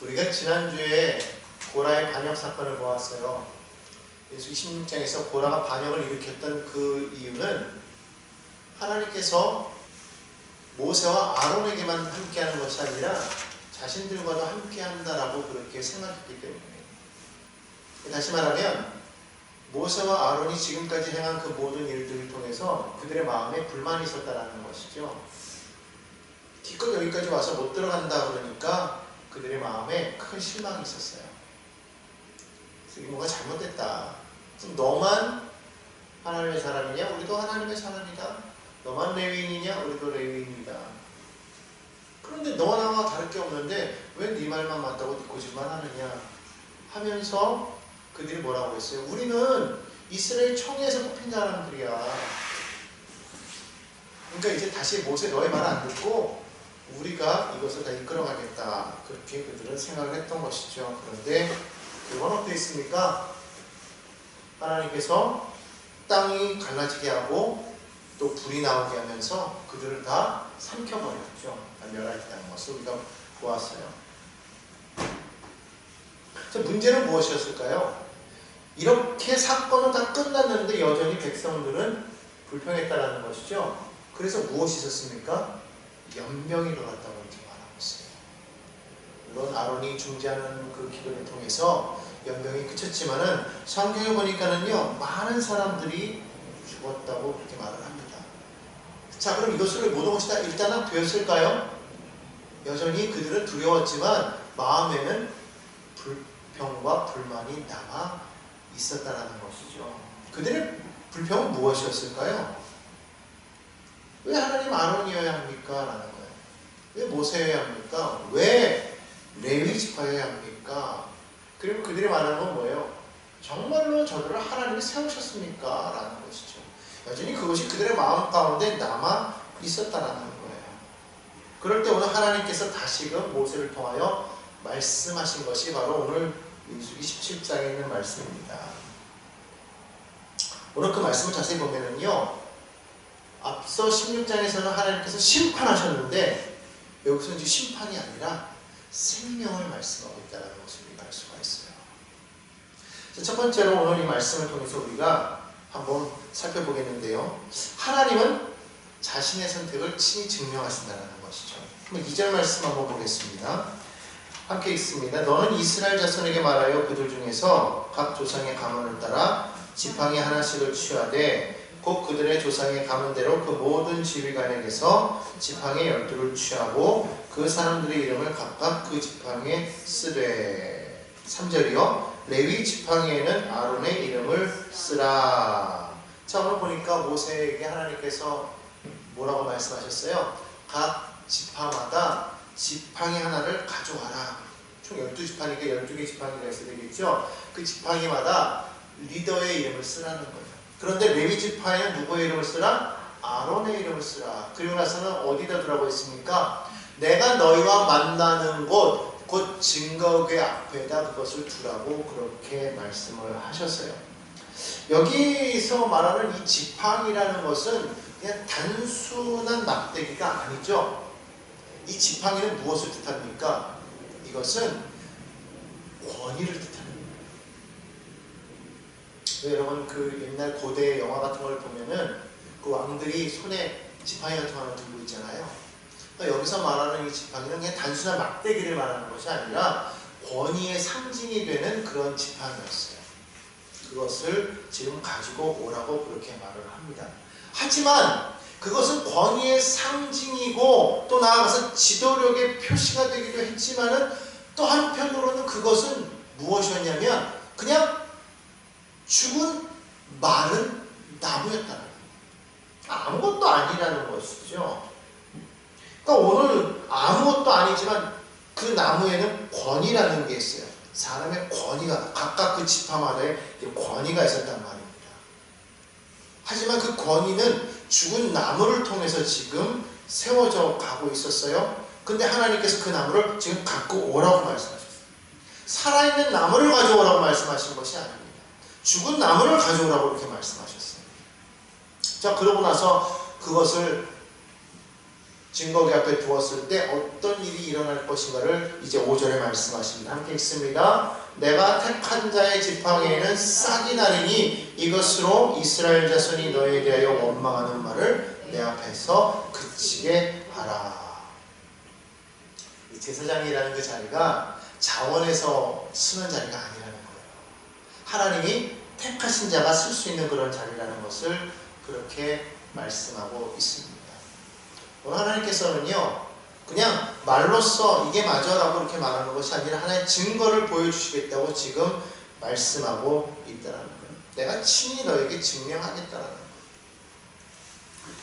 우리가 지난주에 고라의 반역 사건을 보았어요. 예수 26장에서 고라가 반역을 일으켰던 그 이유는 하나님께서 모세와 아론에게만 함께하는 것이 아니라 자신들과도 함께한다라고 그렇게 생각했기 때문이에요. 다시 말하면 모세와 아론이 지금까지 행한 그 모든 일들을 통해서 그들의 마음에 불만이 있었다는 것이죠. 기껏 여기까지 와서 못 들어간다 그러니까 그들의 마음에 큰 실망이 있었어요. 그래서 뭔가 잘못됐다. 너만 하나님의 사람이냐? 우리도 하나님의 사람이다. 너만 레위인이냐? 우리도 레위인이다. 그런데 너와 나와 다를 게 없는데 왜 네 말만 맞다고 네 거짓말 하느냐 하면서 그들이 뭐라고 했어요? 우리는 이스라엘 총회에서 뽑힌 사람들이야. 그러니까 이제 다시 모세 너의 말 안 듣고 우리가 이것을 다 이끌어가겠다. 그렇게 그들은 생각을 했던 것이죠. 그런데 이건 어떻게 있습니까? 하나님께서 땅이 갈라지게 하고 또 불이 나오게 하면서 그들을 다 삼켜버렸죠. 멸하겠다는 것을 우리가 보았어요. 문제는 무엇이었을까요? 이렇게 사건은 다 끝났는데 여전히 백성들은 불평했다는 것이죠. 그래서 무엇이 있었습니까? 연병이 일어났다고 이렇게 말하고 있어요. 물론 아론이 중재하는 그 기도를 통해서 연병이 그쳤지만은 성경에 보니까는요 많은 사람들이 죽었다고 그렇게 말을 합니다. 자, 그럼 이것을 모든 것이 다 일단은 되었을까요? 여전히 그들은 두려웠지만 마음에는 불평과 불만이 남아 있었다라는 것이죠. 그들의 불평은 무엇이었을까요? 왜 하나님 아론이어야 합니까? 라는 거예요. 왜 모세여야 합니까? 왜 레위 지파여야 합니까? 그리고 그들이 말하는 건 뭐예요? 정말로 저들을 하나님이 세우셨습니까? 라는 것이죠. 여전히 그것이 그들의 마음 가운데 남아 있었다라는 거예요. 그럴 때 오늘 하나님께서 다시금 모세를 통하여 말씀하신 것이 바로 오늘 민수기 17장에 있는 말씀입니다. 오늘 그 말씀을 자세히 보면은요, 앞서 16장에서는 하나님께서 심판하셨는데 여기서는 이제 심판이 아니라 생명을 말씀하고 있다는 것을 우리가 알 수가 있어요. 첫 번째로 오늘 이 말씀을 통해서 우리가 한번 살펴보겠는데요. 하나님은 자신의 선택을 친히 증명하신다는 것이죠. 그럼 2절 말씀 한번 보겠습니다. 함께 읽습니다. 너는 이스라엘 자손에게 말하여 그들 중에서 각 조상의 가문을 따라 지팡이 하나씩을 취하되 곧 그들의 조상의 가문대로 그 모든 지휘관에게서 지팡이 12를 취하고 그 사람들의 이름을 각각 그 지팡이에 쓰되. 3절이요. 레위 지팡이에는 아론의 이름을 쓰라. 자, 오늘 보니까 모세에게 하나님께서 뭐라고 말씀하셨어요? 각 지파마다 지팡이 하나를 가져와라. 총 12지팡이가 12개 지팡이가 있어야 되겠죠? 그 지팡이마다 리더의 이름을 쓰라는 거예요. 그런데 레위 지파에는 누구의 이름을 쓰라? 아론의 이름을 쓰라. 그리고 나서는 어디다 두라고 했습니까? 내가 너희와 만나는 곳, 곧 증거궤 앞에다 그것을 두라고 그렇게 말씀을 하셨어요. 여기서 말하는 이 지팡이라는 것은 그냥 단순한 막대기가 아니죠. 이 지팡이는 무엇을 뜻합니까? 이것은 권위를 뜻합니다. 여러분 그 옛날 고대 영화 같은 걸 보면은 그 왕들이 손에 지팡이 같은 거 하나 들고 있잖아요. 그러니까 여기서 말하는 이 지팡이는 그냥 단순한 막대기를 말하는 것이 아니라 권위의 상징이 되는 그런 지팡이였어요. 그것을 지금 가지고 오라고 그렇게 말을 합니다. 하지만 그것은 권위의 상징이고 또 나아가서 지도력의 표시가 되기도 했지만은 또 한편으로는 그것은 무엇이었냐면 그냥 죽은 마른 나무였다는 거예요. 아무것도 아니라는 것이죠. 그러니까 오늘 아무것도 아니지만 그 나무에는 권위라는 게 있어요. 사람의 권위가 각각 그 지파마다의 권위가 있었단 말입니다. 하지만 그 권위는 죽은 나무를 통해서 지금 세워져 가고 있었어요. 근데 하나님께서 그 나무를 지금 갖고 오라고 말씀하셨어요. 살아있는 나무를 가져오라고 말씀하신 것이 아닙니다. 죽은 나무를 가져오라고 이렇게 말씀하셨어요. 자, 그러고 나서 그것을 증거기 앞에 두었을 때 어떤 일이 일어날 것인가를 이제 5절에 말씀하십니다. 함께 읽습니다. 내가 택한 자의 지팡이에는 싹이 나리니 이것으로 이스라엘 자손이 너에 대하여 원망하는 말을 내 앞에서 그치게 하라. 이 제사장이라는 그 자리가 자원에서 쓰는 자리가 아니라는 거예요. 하나님이 택하신 자가 쓸 수 있는 그런 자리라는 것을 그렇게 말씀하고 있습니다. 오늘 하나님께서는요, 그냥 말로써 이게 맞아 라고 이렇게 말하는 것이 아니라 하나의 증거를 보여주시겠다고 지금 말씀하고 있다는 거예요. 내가 친히 너에게 증명하겠다는 거예요.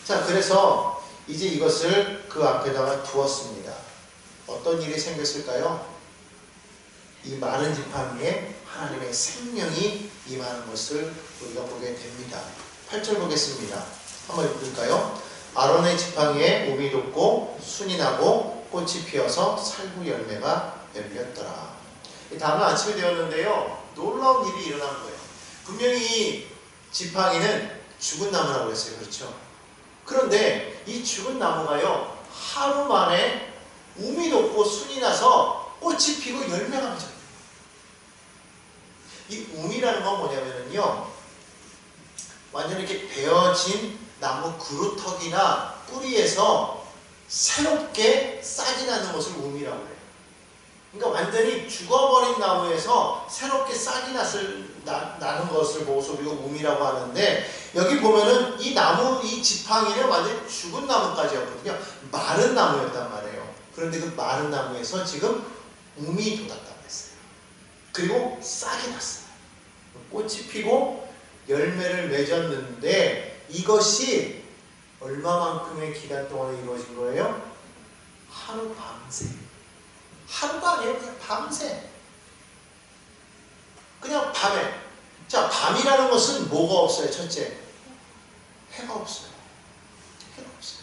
자, 그래서 이제 이것을 그 앞에다가 두었습니다. 어떤 일이 생겼을까요? 이 마른 지팡이에 하나님의 생명이 임하는 것을 우리가 보게 됩니다. 8절 보겠습니다. 한번 읽을까요? 아론의 지팡이에 몸이 돋고 순이 나고 꽃이 피어서 살구 열매가 열렸더라. 다음은 아침이 되었는데요, 놀라운 일이 일어난 거예요. 분명히 이 지팡이는 죽은 나무라고 했어요. 그렇죠? 그런데 이 죽은 나무가요, 하루 만에 몸이 돋고 순이 나서 꽃이 피고 열매가 맺어요. 이 움이라는 건 뭐냐면요, 완전히 이렇게 베어진 나무 그루터기나 뿌리에서 새롭게 싹이 나는 것을 움이라고 해요. 그러니까 완전히 죽어버린 나무에서 새롭게 싹이 나는 것을 보고서 우리가 움이라고 하는데, 여기 보면은 이 나무, 이 지팡이는 완전히 죽은 나무까지였거든요. 마른 나무였단 말이에요. 그런데 그 마른 나무에서 지금 움이 돋았다고 했어요. 그리고 싹이 났어요. 꽃이 피고 열매를 맺었는데, 이것이 얼마만큼의 기간 동안에 이루어진 거예요? 하루 밤새. 하루가 아니에요. 그냥 밤새. 그냥 밤에. 자, 밤이라는 것은 뭐가 없어요? 첫째, 해가 없어요. 해가 없어요.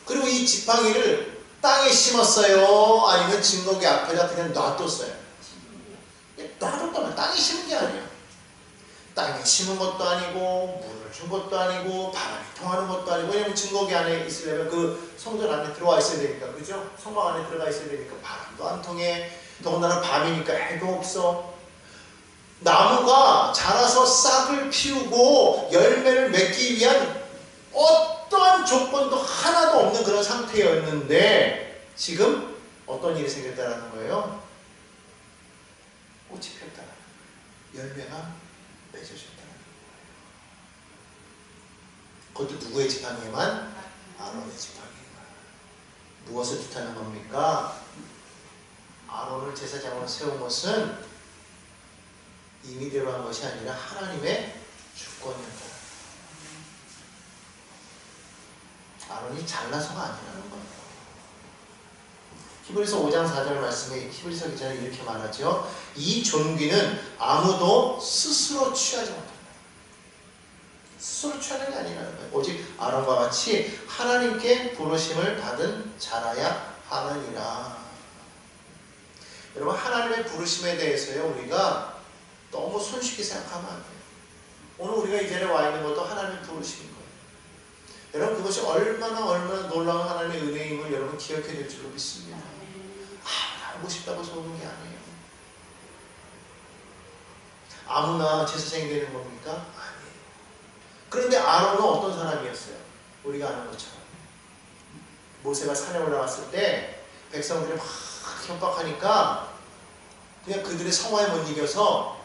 그리고 이 지팡이를 땅에 심었어요? 아니면 증거기 앞에다 그냥 놔뒀어요? 놔뒀다면 땅에 심은 게 아니에요. 땅에 심은 것도 아니고 물을 준 것도 아니고 바람이 통하는 것도 아니고, 왜냐면 증거기 안에 있으려면 그 성전 안에 들어와 있어야 되니까, 그죠? 성막 안에 들어가 있어야 되니까 바람도 안 통해. 더군다나 밤이니까 해도 없어. 나무가 자라서 싹을 피우고 열매를 맺기 위한 어떠한 조건도 하나도 없는 그런 상태였는데, 지금 어떤 일이 생겼다는 거예요? 꽃이 피었다. 열매가 맺어졌다. 그것도 누구의 지팡이에만? 아론의 지팡이에만. 무엇을 뜻하는 겁니까? 아론을 제사장으로 세운 것은 임의대로 한 것이 아니라 하나님의 주권이었다. 아론이 잘나서가 아니라는 거예요. 히브리서 5장 4절 말씀에 히브리서 기자는 이렇게 말하죠. 이 존귀는 아무도 스스로 취하지 못한다. 스스로 취하는 게 아니라는 거예요. 오직 아론과 같이 하나님께 부르심을 받은 자라야 하느니라. 여러분, 하나님의 부르심에 대해서요, 우리가 너무 손쉽게 생각하면 안 돼요. 오늘 우리가 이 자리에 와 있는 것도 하나님의 부르심인 거예요. 여러분, 그것이 얼마나 놀라운 하나님의 은혜임을 여러분 기억해야 될 줄로 믿습니다. 알고 싶다고 해서 오는 게 아니에요. 아무나 제사장이 되는 겁니까? 아니에요. 그런데 아론은 어떤 사람이었어요? 우리가 아는 것처럼 모세가 산에 올라갔을 때 백성들이 막 협박하니까 그냥 그들의 성화에 못 이겨서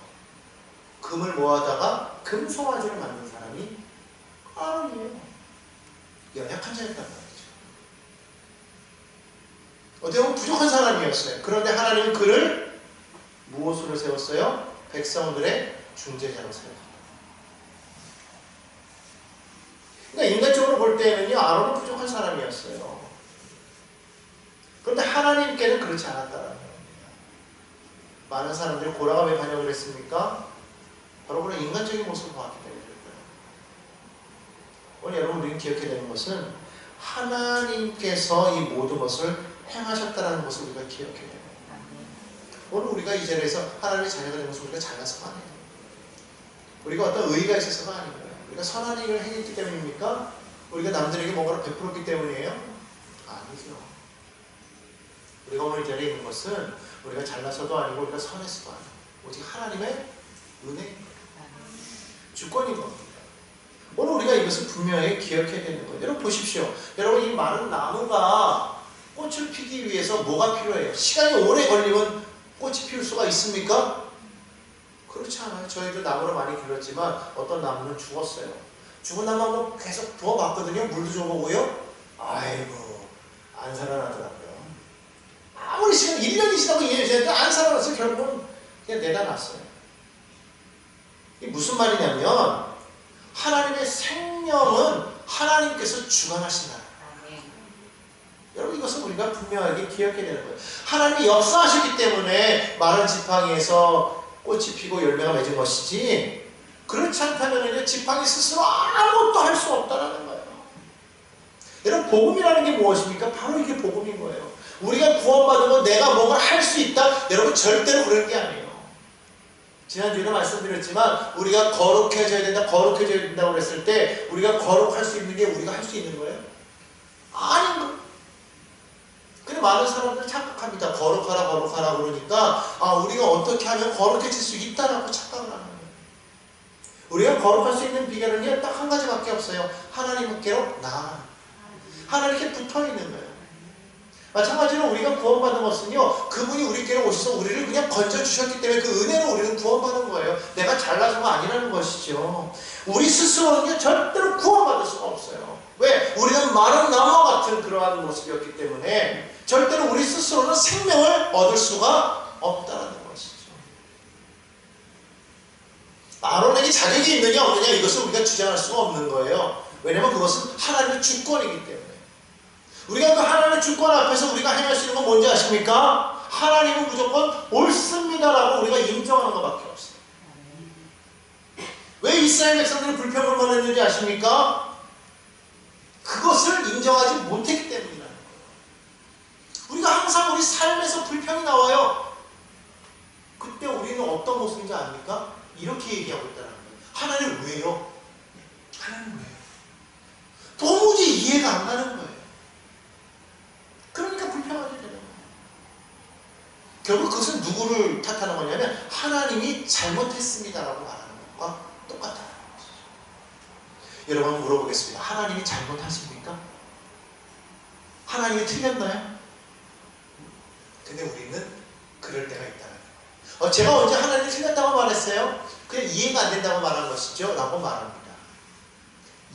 금을 모아다가 금송아지를 만든 사람이 아론이에요. 연약한 자였단 말이죠. 어떻게 보면 부족한 사람이었어요. 그런데 하나님은 그를 무엇으로 세웠어요? 백성들의 중재자로 세웠어요. 그러니까 인간적으로 볼 때는요, 아론은 부족한 사람이었어요. 그런데 하나님께는 그렇지 않았다는 겁니다. 많은 사람들이 고라가 왜 반역을 했습니까? 바로 그런 인간적인 모습을 보았기 때문에 그랬어요. 오늘 여러분 우리는 기억해야 되는 것은 하나님께서 이 모든 것을 행하셨다는 것을 우리가 기억해야 됩니다. 오늘 우리가 이 자리에서 하나님의 자녀가 되는 것을 우리가 잘나서가 아니에요. 우리가 어떤 의의가 있어서가 아니에요. 우리가 선한 일을 행했기 때문입니까? 우리가 남들에게 뭔가를 베풀었기 때문이에요? 아니죠. 우리가 오늘 이 자리에 있는 것은 우리가 잘나서도 아니고 우리가 선해서도 아니고 오직 하나님의 은혜입니다. 주권인 겁니다. 오늘 우리가 이것을 분명히 기억해야 되는 거예요. 여러분 보십시오. 여러분 이 많은 나무가 꽃을 피기 위해서 뭐가 필요해요? 시간이 오래 걸리면 꽃이 피울 수가 있습니까? 그렇지 않아요. 저희도 나무를 많이 길렀지만 어떤 나무는 죽었어요. 죽은 나무 한번 계속 부어봤거든요. 물도 줘보고요. 아이고 안 살아나더라고요. 아무리 시간 1년이 지나고 2년이 지나도 안 살아났어요. 결국은 그냥 내다 놨어요. 이게 무슨 말이냐면 하나님의 생명은 하나님께서 주관하신다. 여러분 이것은 우리가 분명하게 기억해야 되는 거예요. 하나님이 역사하셨기 때문에 마른 지팡이에서 꽃이 피고 열매가 맺은 것이지 그렇지 않다면 지팡이 스스로 아무것도 할 수 없다는 거예요. 여러분 복음이라는 게 무엇입니까? 바로 이게 복음인 거예요. 우리가 구원받으면 내가 뭔가 할 수 있다? 여러분 절대로 그럴 게 아니에요. 지난주에도 말씀드렸지만 우리가 거룩해져야 된다, 거룩해져야 된다고 그랬을 때 우리가 거룩할 수 있는 게 우리가 할 수 있는 거예요? 아닌 거예요. 근데 많은 사람들은 착각합니다. 거룩하라 거룩하라 그러니까 우리가 어떻게 하면 거룩해질 수 있다라고 착각을 하는 거예요. 우리가 거룩할 수 있는 비결은요 딱 한 가지밖에 없어요. 하나님께로 나아가는 거예요. 하나님께 붙어있는 거예요. 마찬가지로 우리가 구원받은 것은요 그분이 우리께로 오셔서 우리를 그냥 건져주셨기 때문에 그 은혜로 우리는 구원받은 거예요. 내가 잘나서가 아니라는 것이죠. 우리 스스로는 절대로 구원받을 수가 없어요. 왜? 우리는 마른 나무와 같은 그러한 모습이었기 때문에 절대로 우리 스스로는 생명을 얻을 수가 없다는 것이죠. 아론에게 자격이 있느냐 없느냐 이것을 우리가 주장할 수가 없는 거예요. 왜냐하면 그것은 하나님의 주권이기 때문에. 우리가 그 하나님의 주권 앞에서 우리가 행할 수 있는 건 뭔지 아십니까? 하나님은 무조건 옳습니다라고 우리가 인정하는 것밖에 없어요. 왜 이스라엘 백성들이 불평을 했는지 아십니까? 그것을 인정하지 못했기 때문이라는 거예요. 우리가 항상 우리 삶에서 불평이 나와요. 그때 우리는 어떤 모습인지 압니까? 이렇게 얘기하고 있다는 거예요. 하나님 왜요? 하나님 왜요? 도무지 이해가 안 가는 거예요. 그러니까 불평하게 되는 거예요. 결국 그것은 누구를 탓하는 거냐면 하나님이 잘못했습니다라고 말하는 것과 똑같다는 것이죠. 여러분 물어보겠습니다. 하나님이 잘못하십니까? 하나님이 틀렸나요? 근데 우리는 그럴 때가 있다는 거예요. 제가 언제 하나님이 틀렸다고 말했어요? 그냥 이해가 안 된다고 말한 것이죠? 라고 말합니다.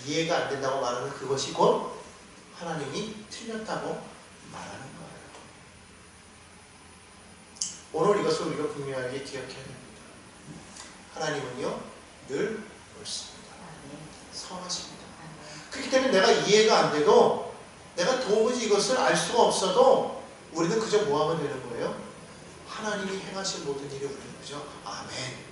이해가 안 된다고 말하는 그것이 곧 하나님이 틀렸다고 말하는 거예요. 오늘 이것을 우리가 분명하게 기억해야 됩니다. 하나님은요 늘 옳습니다. 선하십니다. 그렇기 때문에 내가 이해가 안 돼도 내가 도무지 이것을 알 수가 없어도 우리는 그저 뭐 하면 되는 거예요? 하나님이 행하신 모든 일에 우리는 그저 아멘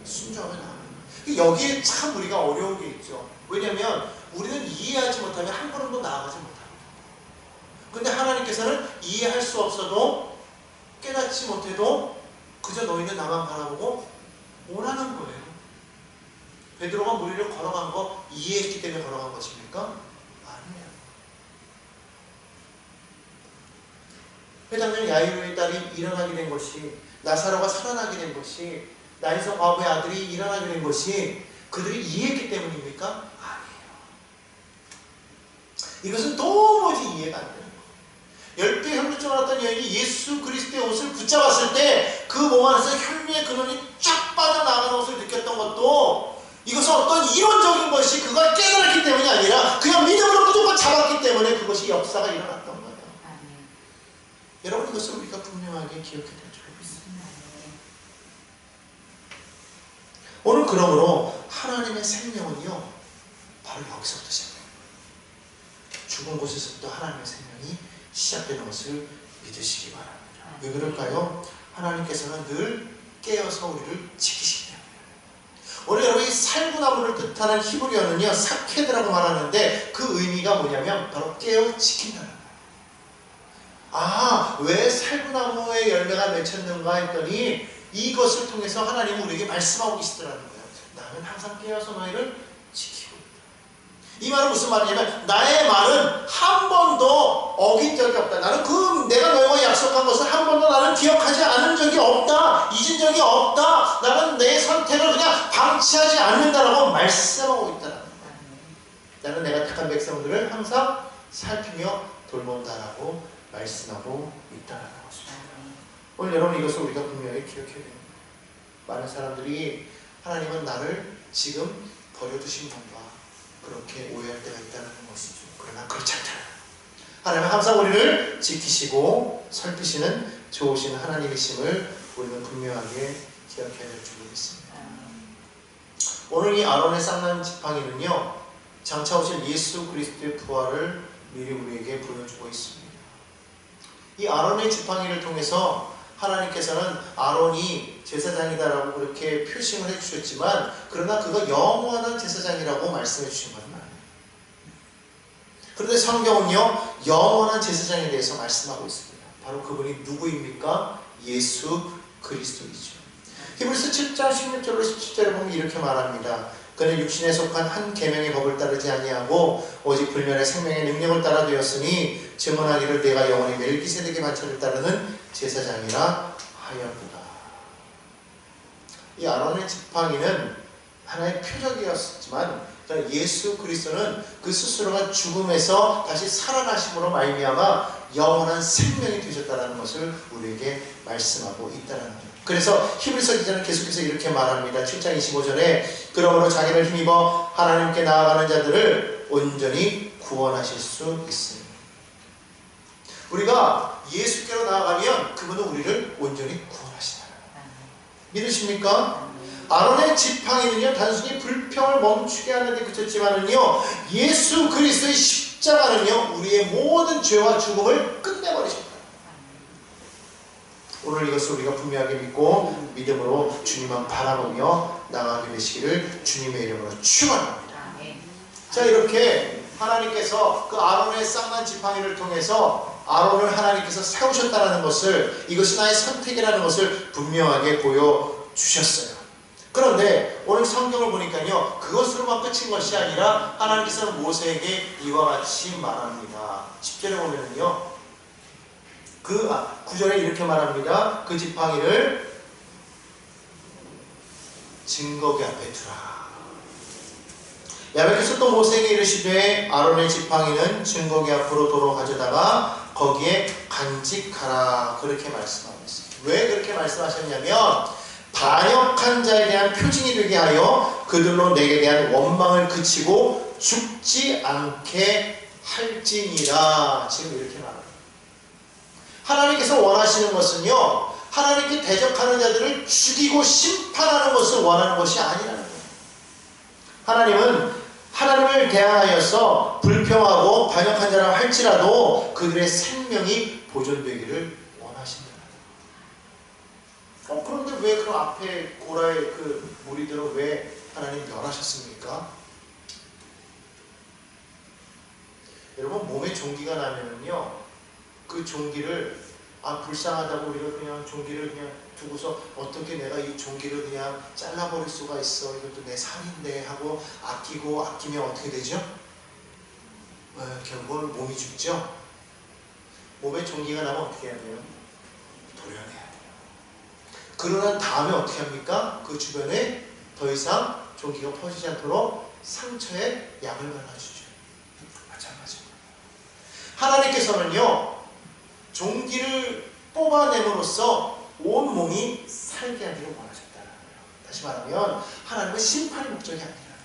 순종하면 아멘. 여기에 참 우리가 어려운 게 있죠. 왜냐하면 우리는 이해하지 못하면 한 걸음도 나아가지 못합니다. 근데 하나님께서는 이해할 수 없어도 깨닫지 못해도 그저 너희는 나만 바라보고 오라는 거예요. 베드로가 물 위를 걸어간 거 이해했기 때문에 걸어간 것입니까? 아니에요. 회당장 야이로의 딸이 일어나게 된 것이, 나사로가 살아나게 된 것이, 나인성 과부의 아들이 일어나게 된 것이 그들이 이해했기 때문입니까? 아니에요. 이것은 도무지 이해가 안 돼요. 10대 혈루증 앓았던 여인이 예수 그리스도의 옷을 붙잡았을 때 그 몸 안에서 혈류의 근원이 쫙 빠져나가는 것을 느꼈던 것도 이것은 어떤 이론적인 것이 그걸 깨달았기 때문이 아니라 그냥 믿음으로 무조건 잡았기 때문에 그것이 역사가 일어났던 거예요. 여러분 이것을 우리가 분명하게 기억해야 될 줄 믿습니다. 오늘 그러므로 하나님의 생명은요 바로 여기서부터 시작해요. 죽은 곳에서부터 하나님의 생명이 시작되는 것을 믿으시기 바랍니다. 왜 그럴까요? 하나님께서는 늘 깨어서 우리를 지키시기 때문에. 오늘 여러분 이 살구나무를 뜻하는 히브리어는요 사케드라고 말하는데 그 의미가 뭐냐면 바로 깨어 지킨다는 거예요. 왜 살구나무의 열매가 맺혔는가 했더니 이것을 통해서 하나님은 우리에게 말씀하고 계시더라는 거예요. 나는 항상 깨어서 너희를 지키고 있다. 이 말은 무슨 말이냐면 나의 말은 한 번도 어긴 적이 없다. 나는 내가 너희와 약속한 것을 한 번도 나는 기억하지 않은 적이 없다. 잊은 적이 없다. 나는 내 선택을 그냥 방치하지 않는다라고 말씀하고 있다는 거예요. 나는 내가 택한 백성들을 항상 살피며 돌본다라고 말씀하고 있다는 것입니다. 오늘 여러분 이것을 우리가 분명히 기억해야 됩니다. 많은 사람들이 하나님은 나를 지금 버려두신 건가 그렇게 오해할 때가 있다는 것이죠. 그러나 그렇지 않다. 하나님은 항상 우리를 지키시고 살피시는 좋으신 하나님이심을 우리는 분명하게 기억해야 될 줄 믿습니다. 오늘 이 아론의 쌍난 지팡이는요, 장차 오실 예수 그리스도의 부활을 미리 우리에게 보여주고 있습니다. 이 아론의 지팡이를 통해서 하나님께서는 아론이 제사장이다라고 그렇게 표시를 해주셨지만, 그러나 그가 영원한 제사장이라고 말씀해 주신 것은 아니에요. 그런데 성경은요, 영원한 제사장에 대해서 말씀하고 있습니다. 바로 그분이 누구입니까? 예수 그리스도이죠. 히브리서 7장 16절로 17절에 보면 이렇게 말합니다. 그는 육신에 속한 한 계명의 법을 따르지 아니하고 오직 불멸의 생명의 능력을 따라 되었으니 증언하기를 내가 영원히 멜기세덱의 반차를 따르는 제사장이라 하였구나. 이 아론의 지팡이는 하나의 표적이었지만 예수 그리스도는 그 스스로가 죽음에서 다시 살아나심으로 말미암아 영원한 생명이 되셨다는 것을 우리에게 말씀하고 있다는 거예요. 그래서 히브리서 기자는 계속해서 이렇게 말합니다. 7장 25절에 그러므로 자기를 힘입어 하나님께 나아가는 자들을 온전히 구원하실 수 있으니, 우리가 예수께로 나아가면 그분은 우리를 온전히 구원하신다. 믿으십니까? 아론의 지팡이는요, 단순히 불평을 멈추게 하는 데 그쳤지만은요, 예수 그리스도의 십자가는요, 우리의 모든 죄와 죽음을 끝내버리십니다. 오늘 이것을 우리가 분명하게 믿고 믿음으로 주님만 바라보며 나아가게 되시기를 주님의 이름으로 축원합니다. 자, 이렇게 하나님께서 그 아론의 쌍난 지팡이를 통해서 아론을 하나님께서 세우셨다는 것을, 이것이 나의 선택이라는 것을 분명하게 보여주셨어요. 그런데 오늘 성경을 보니까요, 그것으로만 끝인 것이 아니라 하나님께서는 모세에게 이와 같이 말합니다. 10절에 보면은요, 9절에 이렇게 말합니다. 그 지팡이를 증거기 앞에 두라. 야훼께서 또 모세에게 이르시되 아론의 지팡이는 증거기 앞으로 도로 가져다가 거기에 간직하라. 그렇게 말씀하고 있습니다. 왜 그렇게 말씀하셨냐면, 반역한 자에 대한 표징이 되게 하여 그들로 내게 대한 원망을 그치고 죽지 않게 할지니라. 지금 이렇게 말합니다. 하나님께서 원하시는 것은요, 하나님께 대적하는 자들을 죽이고 심판하는 것을 원하는 것이 아니라는 거예요. 하나님은 하나님을 대하여서 불평하고 반역한 자라 할지라도 그들의 생명이 보존되기를 원하신다. 그런데 왜 그럼 앞에 고라의 그 무리들을 왜 하나님 멸하셨습니까? 여러분, 몸에 종기가 나면은요, 그 종기를 불쌍하다고 우리가 그냥 종기를 그냥 두고서 어떻게 내가 이 종기를 그냥 잘라버릴 수가 있어, 이것도 내 살인데 하고 아끼면 어떻게 되죠? 결국은 몸이 죽죠. 몸에 종기가 나면 어떻게 해야 돼요? 도려내야 돼요. 그러난 다음에 어떻게 합니까? 그 주변에 더 이상 종기가 퍼지지 않도록 상처에 약을 발라주죠. 마찬가지입니다. 하나님께서는요, 종기를 뽑아냄으로써 온 몸이 살게 하기를 원하셨다는 거예요. 다시 말하면 하나님은 심판의 목적이 아니라는 거예요.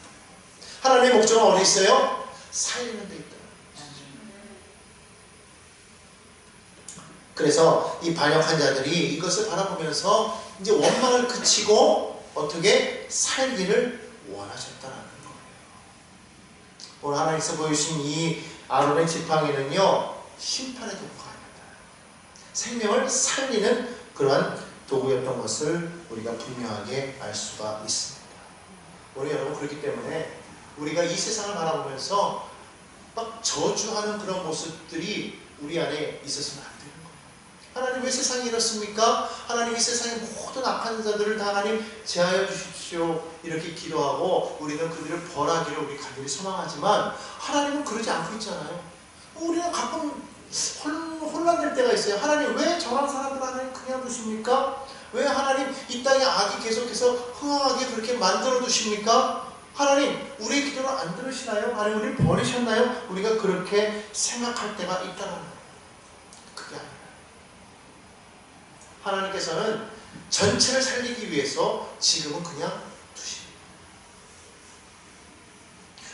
하나님의 목적은 어디 있어요? 살리는 데 있다는 거예요. 그래서 이 반역한 자들이 이것을 바라보면서 이제 원망을 그치고 어떻게 살기를 원하셨다는 거예요. 오늘 하나님께서 보여주신 이 아론의 지팡이는요, 심판의 도구가 아니다. 생명을 살리는 그러한 도구였던 것을 우리가 분명하게 알 수가 있습니다. 우리 여러분, 그렇기 때문에 우리가 이 세상을 바라보면서 막 저주하는 그런 모습들이 우리 안에 있어서는 안 되는 거예요. 하나님 왜 세상이 이렇습니까? 하나님이 세상의 모든 악한 자들을 다 하나님 제하여 주십시오. 이렇게 기도하고 우리는 그들을 벌하기를 우리 간절히 소망하지만 하나님은 그러지 않고 있잖아요. 우리는 가끔 혼란될 때가 있어요. 하나님 왜 저런 사람들 하나님 그냥 두십니까? 왜 하나님 이 땅에 악이 계속해서 흥황하게 그렇게 만들어 두십니까? 하나님 우리의 기도를 안 들으시나요? 하나님 우리를 버리셨나요? 우리가 그렇게 생각할 때가 있다는 거예요. 그게 아니라 하나님께서는 전체를 살리기 위해서 지금은 그냥 두십니다.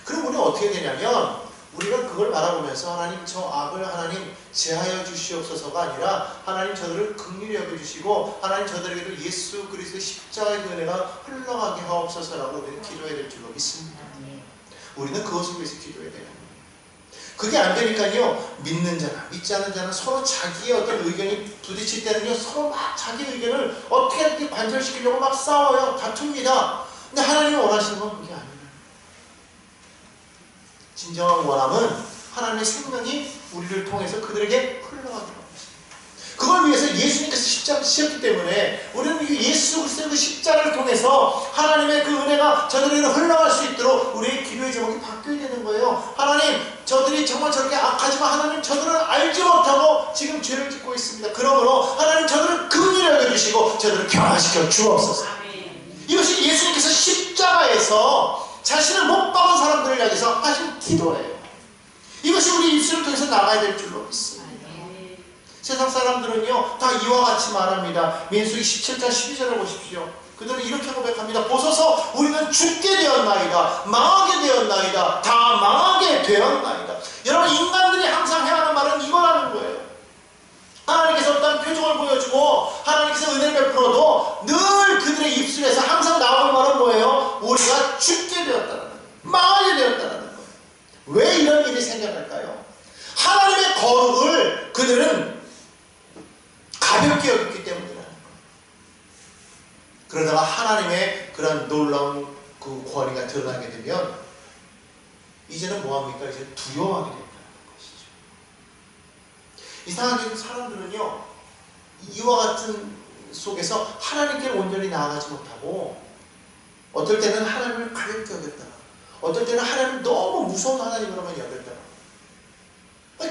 그럼 우리는 어떻게 되냐면 우리가 그걸 바라보면서 하나님 저 악을 하나님 제하여 주시옵소서가 아니라 하나님 저들을 긍휼히 여겨주시고 하나님 저들에게도 예수 그리스도의 십자가의 은혜가 흘러가게 하옵소서라고 우리는 기도해야 될 줄로 믿습니다. 우리는 그것을 위해서 기도해야 돼요. 그게 안 되니까요, 믿는 자나 믿지 않는 자는 서로 자기의 어떤 의견이 부딪힐 때는요, 서로 막 자기 의견을 어떻게 관철시키려고 막 싸워요. 다툽니다. 근데 하나님이 원하시는 건 그게 아니에요. 진정한 원함은 하나님의 생명이 우리를 통해서 그들에게 흘러가기로 합니다. 그걸 위해서 예수님께서 십자가를 지셨기 때문에 우리는 예수 그리스도의 그 십자가를 통해서 하나님의 그 은혜가 저들에게 흘러갈 수 있도록 우리의 기도의 제목이 바뀌어야 되는 거예요. 하나님 저들이 정말 저렇게 악하지만 하나님 저들은 알지 못하고 지금 죄를 짓고 있습니다. 그러므로 하나님 저들을 긍휼히 여겨주시고 저들을 변화시켜 주옵소서. 이것이 예수님께서 십자가에서 자신을 못 박은 사람들을 향해서 하신 기도예요. 이것이 우리 입술을 통해서 나가야 될 줄로 믿습니다. 세상 사람들은요 다 이와 같이 말합니다. 민수기 17장 12절을 보십시오. 그들은 이렇게 고백합니다. 보소서 우리는 죽게 되었나이다. 망하게 되었나이다. 다 망하게 되었나이다. 여러분 인간들이 항상 해하는 말은 이거라는 거예요. 하나님께서 어떤 표정을 보여주고 하나님께서 은혜를 베풀어도 늘 그들의 입술에서 항상 나오는 말은 뭐예요? 우리가 죽게 되었다는 거예요. 망하게 되었다는 거예요. 왜 이런 일이 생겨날까요? 하나님의 거룩을 그들은 가볍게 여겼기 때문이라는 거예요. 그러다가 하나님의 그런 놀라운 그 권위가 드러나게 되면 이제는 뭐합니까? 이제 두려워하게 된다는 것이죠. 이상하게 사람들은요 이와 같은 속에서 하나님께 온전히 나아가지 못하고 어떨 때는 하나님을 가볍게 여겼다가 어떨 때는 하나님을 너무 무서운 하나님으로만 여겼다가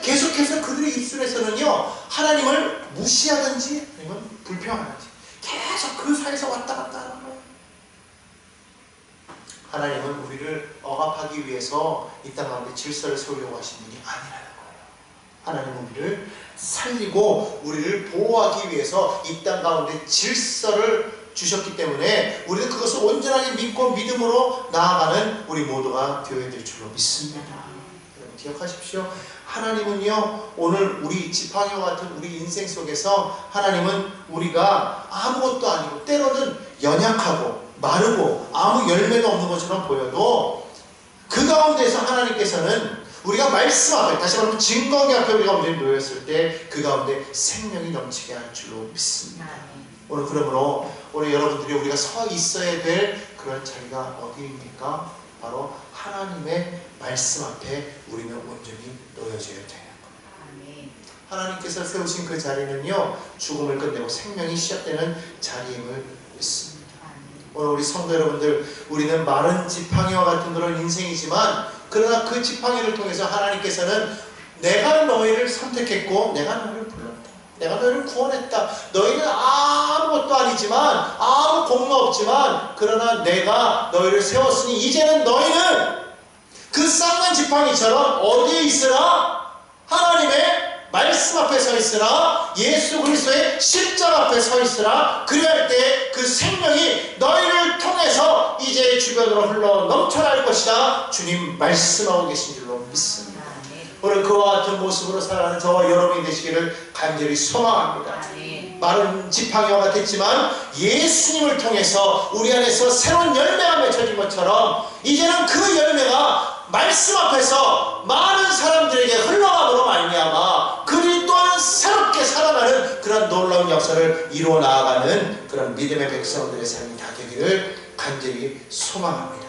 계속해서 그들의 입술에서는요 하나님을 무시하든지 아니면 불평하든지 계속 그 사이에서 왔다 갔다 하는 거예요. 하나님은 우리를 억압하기 위해서 이 땅 가운데 질서를 세우려고 하신 분이 아니라는 거예요. 하나님은 우리를 살리고 우리를 보호하기 위해서 이 땅 가운데 질서를 주셨기 때문에 우리는 그것을 온전하게 믿고 믿음으로 나아가는 우리 모두가 되어야 될 줄로 믿습니다. 여러분 기억하십시오. 하나님은요 오늘 우리 지팡이와 같은 우리 인생 속에서 하나님은 우리가 아무것도 아니고 때로는 연약하고 마르고 아무 열매도 없는 것처럼 보여도 그 가운데서 하나님께서는 우리가 말씀 앞에 다시 말하면 증거기 앞에 우리가 온전히 놓였을 때 그 가운데 생명이 넘치게 할 줄로 믿습니다. 오늘 그러므로 오늘 여러분들이 우리가 서 있어야 될 그런 자리가 어디입니까? 바로 하나님의 말씀 앞에 우리는 온전히 놓여져야 되는 겁니다. 하나님께서 세우신 그 자리는요 죽음을 끝내고 생명이 시작되는 자리임을 믿습니다. 오늘 우리 성도 여러분들 우리는 마른 지팡이와 같은 그런 인생이지만 그러나 그 지팡이를 통해서 하나님께서는 내가 너희를 선택했고 내가 너희를 불렀다. 내가 너희를 구원했다. 너희는 아무것도 아니지만 아무 공로 없지만 그러나 내가 너희를 세웠으니 이제는 너희는 그 쌍난 지팡이처럼 어디에 있으라? 하나님의 말씀 앞에 서 있으라. 예수 그리스도의 십자가 앞에 서 있으라. 그리할 때 그 생명이 너희를 통해서 이제 주변으로 흘러 넘쳐날 것이다. 주님 말씀하고 계신 줄로 믿습니다. 오늘 그와 같은 모습으로 살아가는 저와 여러분이 되시기를 간절히 소망합니다. 마른 지팡이와 같았지만 예수님을 통해서 우리 안에서 새로운 열매가 맺혀진 것처럼 이제는 그 열매가 말씀 앞에서 많은 사람들에게 흘러감으로 말미암아 그들이 또한 새롭게 살아나는 그런 놀라운 역사를 이루어 나아가는 그런 믿음의 백성들의 삶이 다 되기를 간절히 소망합니다.